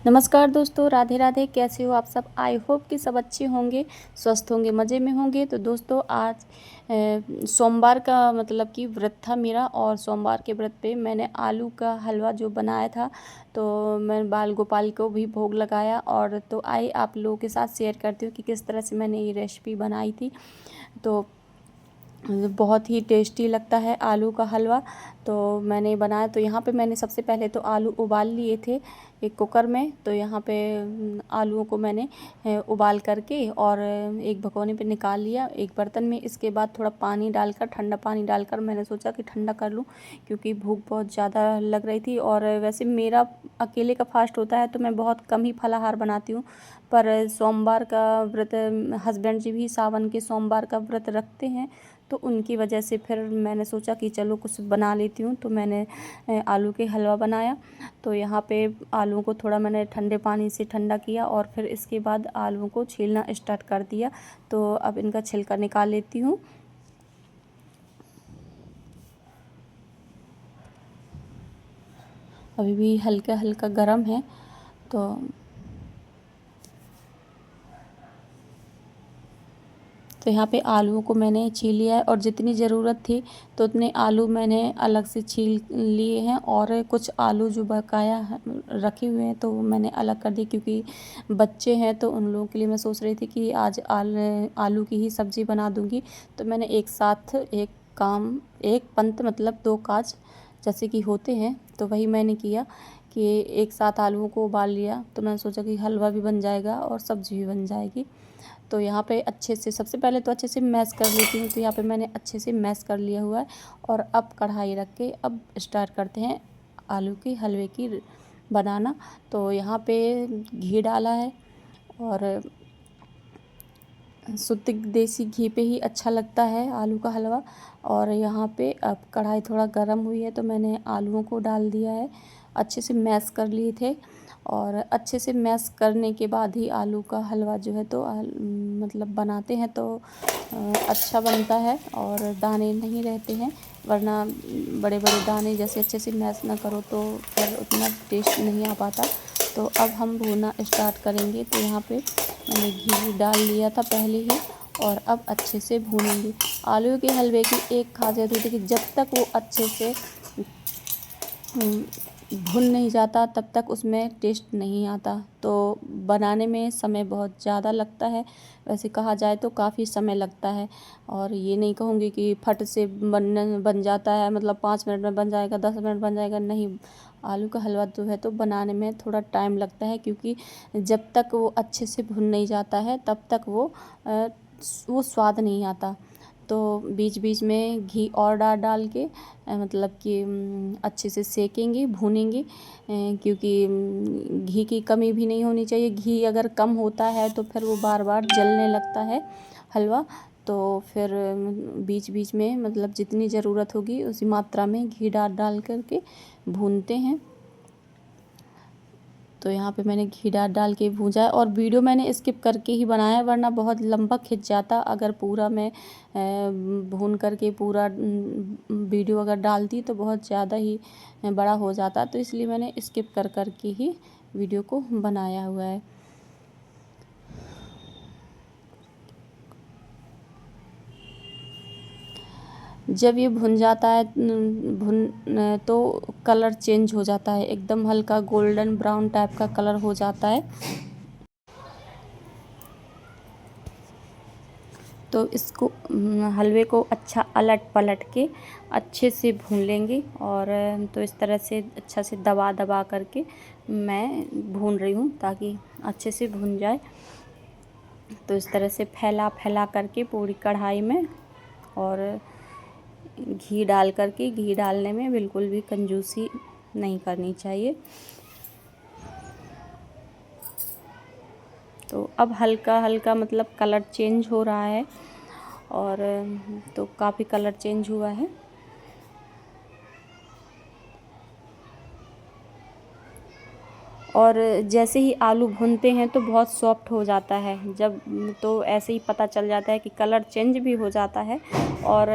नमस्कार दोस्तों, राधे राधे। कैसे हो आप सब? आई होप कि सब अच्छे होंगे, स्वस्थ होंगे, मज़े में होंगे। तो दोस्तों आज सोमवार का मतलब कि व्रत था मेरा, और सोमवार के व्रत पे मैंने आलू का हलवा जो बनाया था, तो मैं बाल गोपाल को भी भोग लगाया। और तो आइए आप लोगों के साथ शेयर करती हूँ कि किस तरह से मैंने ये रेसिपी बनाई थी। तो बहुत ही टेस्टी लगता है आलू का हलवा। तो मैंने बनाया, तो यहाँ पे मैंने सबसे पहले तो आलू उबाल लिए थे एक कुकर में। तो यहाँ पे आलूओं को मैंने उबाल करके और एक भगोने पे निकाल लिया एक बर्तन में। इसके बाद थोड़ा पानी डालकर, ठंडा पानी डालकर, मैंने सोचा कि ठंडा कर लूँ क्योंकि भूख बहुत ज़्यादा लग रही थी। और वैसे मेरा अकेले का फास्ट होता है तो मैं बहुत कम ही फलाहार बनाती हूँ, पर सोमवार का व्रत हस्बैंड जी भी सावन के सोमवार का व्रत रखते हैं, तो उनकी वजह से फिर मैंने सोचा कि चलो कुछ बना लेती हूँ। तो मैंने आलू के हलवा बनाया। तो यहाँ पे आलूओं को थोड़ा मैंने ठंडे पानी से ठंडा किया और फिर इसके बाद आलूओं को छीलना स्टार्ट कर दिया। तो अब इनका छिलका निकाल लेती हूँ। अभी भी हल्का हल्का गर्म है। तो यहाँ पे आलूओं को मैंने छील लिया है, और जितनी ज़रूरत थी तो उतने आलू मैंने अलग से छील लिए हैं। और कुछ आलू जो बकाया रखे हुए हैं तो वो मैंने अलग कर दिए, क्योंकि बच्चे हैं तो उन लोगों के लिए मैं सोच रही थी कि आज आलू की ही सब्ज़ी बना दूँगी। तो मैंने एक साथ एक पंथ मतलब दो काज जैसे कि होते हैं, तो वही मैंने किया कि एक साथ आलूओं को उबाल लिया। तो मैंने सोचा कि हलवा भी बन जाएगा और सब्ज़ी भी बन जाएगी। तो यहाँ पे अच्छे से सबसे पहले तो अच्छे से मैश कर लेती हूँ। तो यहाँ पे मैंने अच्छे से मैश कर लिया हुआ है, और अब कढ़ाई रख के अब स्टार्ट करते हैं आलू के हलवे की बनाना। तो यहाँ पे घी डाला है, और शुद्ध देसी घी पे ही अच्छा लगता है आलू का हलवा। और यहाँ पे अब कढ़ाई थोड़ा गर्म हुई है तो मैंने आलूओं को डाल दिया है, अच्छे से मैश कर लिए थे। और अच्छे से मैश करने के बाद ही आलू का हलवा जो है तो मतलब बनाते हैं तो अच्छा बनता है और दाने नहीं रहते हैं। वरना बड़े बड़े दाने जैसे अच्छे से मैश ना करो तो फिर उतना टेस्ट नहीं आ पाता। तो अब हम भूनना स्टार्ट करेंगे। तो यहाँ पे मैंने घी डाल लिया था पहले ही, और अब अच्छे से भूनेंगे। आलू के हलवे की एक खासियत होती है कि जब तक वो अच्छे से भुन नहीं जाता तब तक उसमें टेस्ट नहीं आता। तो बनाने में समय बहुत ज़्यादा लगता है, वैसे कहा जाए तो काफ़ी समय लगता है। और ये नहीं कहूँगी कि फट से बन जाता है, मतलब 5 मिनट में बन जाएगा, 10 मिनट बन जाएगा, नहीं। आलू का हलवा जो है तो बनाने में थोड़ा टाइम लगता है, क्योंकि जब तक वो अच्छे से भुन नहीं जाता है तब तक वो स्वाद नहीं आता। तो बीच बीच में घी और डाल के मतलब कि अच्छे से सेकेंगे, भूनेंगे, क्योंकि घी की कमी भी नहीं होनी चाहिए। घी अगर कम होता है तो फिर वो बार बार जलने लगता है हलवा। तो फिर बीच बीच में मतलब जितनी ज़रूरत होगी उसी मात्रा में घी डाल करके भूनते हैं। तो यहाँ पे मैंने घी डाल के भूंजा है, और वीडियो मैंने स्किप करके ही बनाया है, वरना बहुत लंबा खिंच जाता अगर पूरा मैं भून करके पूरा वीडियो अगर डालती तो बहुत ज़्यादा ही बड़ा हो जाता। तो इसलिए मैंने स्किप कर के ही वीडियो को बनाया हुआ है। जब ये भुन जाता है तो कलर चेंज हो जाता है, एकदम हल्का गोल्डन ब्राउन टाइप का कलर हो जाता है। तो इसको हलवे को अच्छा अलट पलट के अच्छे से भून लेंगे। और तो इस तरह से अच्छा से दबा करके मैं भून रही हूँ ताकि अच्छे से भुन जाए। तो इस तरह से फैला करके पूरी कढ़ाई में, और घी डाल करके, घी डालने में बिल्कुल भी कंजूसी नहीं करनी चाहिए। तो अब हल्का हल्का मतलब कलर चेंज हो रहा है, और तो काफ़ी कलर चेंज हुआ है। और जैसे ही आलू भूनते हैं तो बहुत सॉफ्ट हो जाता है, जब तो ऐसे ही पता चल जाता है कि कलर चेंज भी हो जाता है। और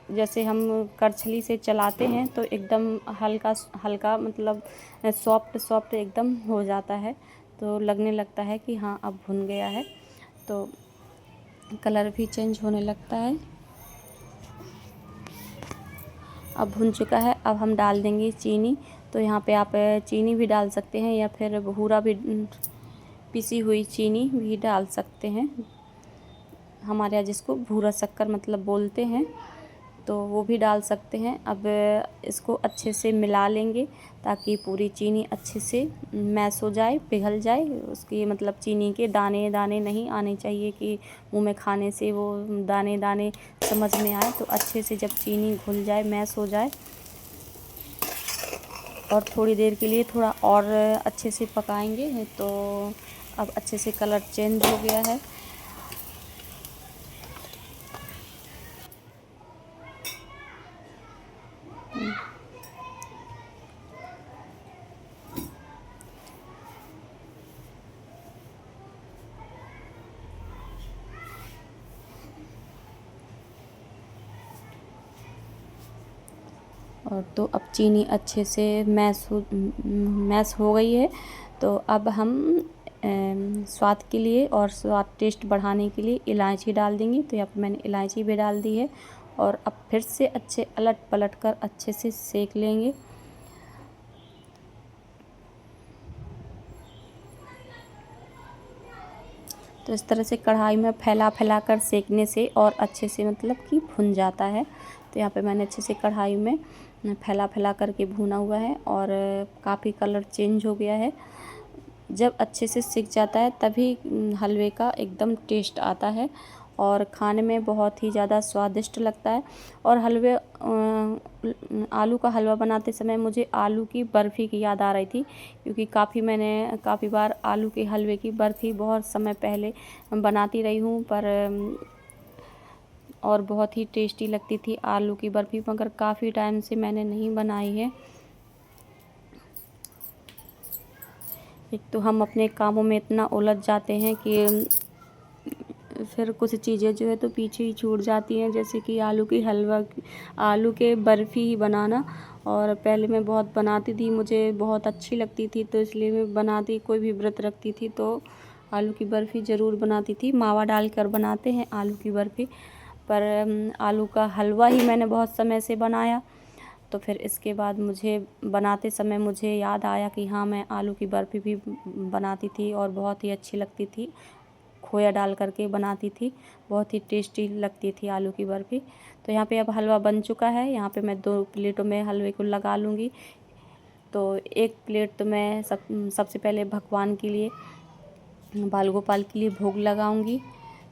जैसे हम करछली से चलाते हैं तो एकदम हल्का हल्का मतलब सॉफ्ट सॉफ्ट एकदम हो जाता है, तो लगने लगता है कि हाँ अब भुन गया है। तो कलर भी चेंज होने लगता है। अब भुन चुका है। अब हम डाल देंगे चीनी। तो यहाँ पे आप चीनी भी डाल सकते हैं या फिर भूरा भी, पिसी हुई चीनी भी डाल सकते हैं। हमारे यहाँ जिसको भूरा शक्कर मतलब बोलते हैं, तो वो भी डाल सकते हैं। अब इसको अच्छे से मिला लेंगे ताकि पूरी चीनी अच्छे से मैश हो जाए, पिघल जाए। उसकी मतलब चीनी के दाने दाने नहीं आने चाहिए कि मुंह में खाने से वो दाने दाने समझ में आए। तो अच्छे से जब चीनी घुल जाए, मैश हो जाए, और थोड़ी देर के लिए थोड़ा और अच्छे से पकाएंगे। तो अब अच्छे से कलर चेंज हो गया है। और तो अब चीनी अच्छे से मैश हो गई है। तो अब हम स्वाद के लिए और स्वाद टेस्ट बढ़ाने के लिए इलायची डाल देंगे। तो यहाँ पर मैंने इलायची भी डाल दी है। और अब फिर से अच्छे अलट पलट कर अच्छे से सेक लेंगे। तो इस तरह से कढ़ाई में फैला फैला कर सेकने से और अच्छे से मतलब कि भुन जाता है। तो यहाँ पे मैंने अच्छे से कढ़ाई में फैला फैला करके भुना हुआ है और काफ़ी कलर चेंज हो गया है। जब अच्छे से सिक जाता है तभी हलवे का एकदम टेस्ट आता है और खाने में बहुत ही ज़्यादा स्वादिष्ट लगता है। और आलू का हलवा बनाते समय मुझे आलू की बर्फ़ी की याद आ रही थी, क्योंकि मैंने काफ़ी बार आलू के हलवे की बर्फ़ी बहुत समय पहले बनाती रही हूँ, और बहुत ही टेस्टी लगती थी आलू की बर्फ़ी, मगर काफ़ी टाइम से मैंने नहीं बनाई है। एक तो हम अपने कामों में इतना उलझ जाते हैं कि फिर कुछ चीज़ें जो है तो पीछे ही छूट जाती हैं, जैसे कि आलू के बर्फ़ी ही बनाना। और पहले मैं बहुत बनाती थी, मुझे बहुत अच्छी लगती थी, तो इसलिए मैं बनाती, कोई भी व्रत रखती थी तो आलू की बर्फ़ी ज़रूर बनाती थी। मावा डालकर बनाते हैं आलू की बर्फ़ी, पर आलू का हलवा ही मैंने बहुत समय से बनाया। तो फिर इसके बाद मुझे बनाते समय मुझे याद आया कि हाँ, मैं आलू की बर्फ़ी भी बनाती थी और बहुत ही अच्छी लगती थी। खोया डाल करके बनाती थी, बहुत ही टेस्टी लगती थी आलू की बर्फ़ी। तो यहाँ पे अब हलवा बन चुका है। यहाँ पे मैं 2 प्लेटों में हलवे को लगा लूँगी। तो एक प्लेट तो मैं सबसे पहले भगवान के लिए, बाल गोपाल के लिए भोग लगाऊंगी।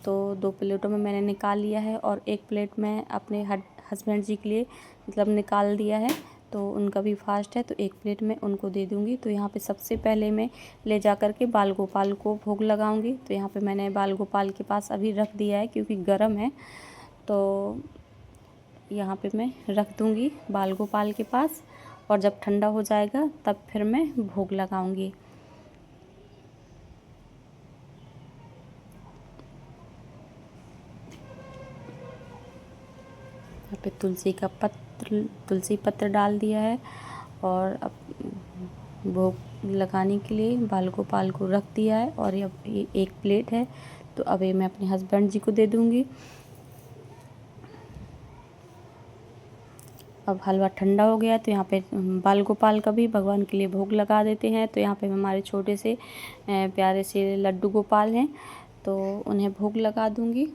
तो 2 प्लेटों में मैंने निकाल लिया है और एक प्लेट मैं अपने हस्बैंड जी के लिए मतलब निकाल दिया है। तो उनका भी फास्ट है, तो एक प्लेट में उनको दे दूँगी। तो यहाँ पे सबसे पहले मैं ले जा कर के बाल गोपाल को भोग लगाऊंगी। तो यहाँ पे मैंने बाल गोपाल के पास अभी रख दिया है क्योंकि गर्म है। तो यहाँ पे मैं रख दूँगी बाल गोपाल के पास, और जब ठंडा हो जाएगा तब फिर मैं भोग लगाऊंगी। यहाँ पे तुलसी पत्र डाल दिया है और अब भोग लगाने के लिए बाल गोपाल को रख दिया है। और ये एक प्लेट है, तो अब ये मैं अपने हस्बैंड जी को दे दूँगी। अब हलवा ठंडा हो गया, तो यहाँ पे बाल गोपाल का भी भगवान के लिए भोग लगा देते हैं। तो यहाँ पे हमारे छोटे से प्यारे से लड्डू गोपाल हैं, तो उन्हें भोग लगा दूँगी।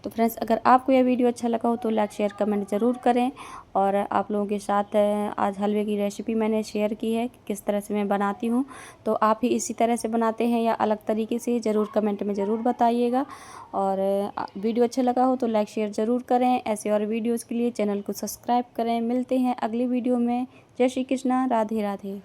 तो फ्रेंड्स, अगर आपको यह वीडियो अच्छा लगा हो तो लाइक शेयर कमेंट ज़रूर करें। और आप लोगों के साथ आज हलवे की रेसिपी मैंने शेयर की है कि किस तरह से मैं बनाती हूँ। तो आप ही इसी तरह से बनाते हैं या अलग तरीके से, ज़रूर कमेंट में ज़रूर बताइएगा। और वीडियो अच्छा लगा हो तो लाइक शेयर ज़रूर करें। ऐसे और वीडियोज़ के लिए चैनल को सब्सक्राइब करें। मिलते हैं अगली वीडियो में। जय श्री कृष्णा, राधे राधे।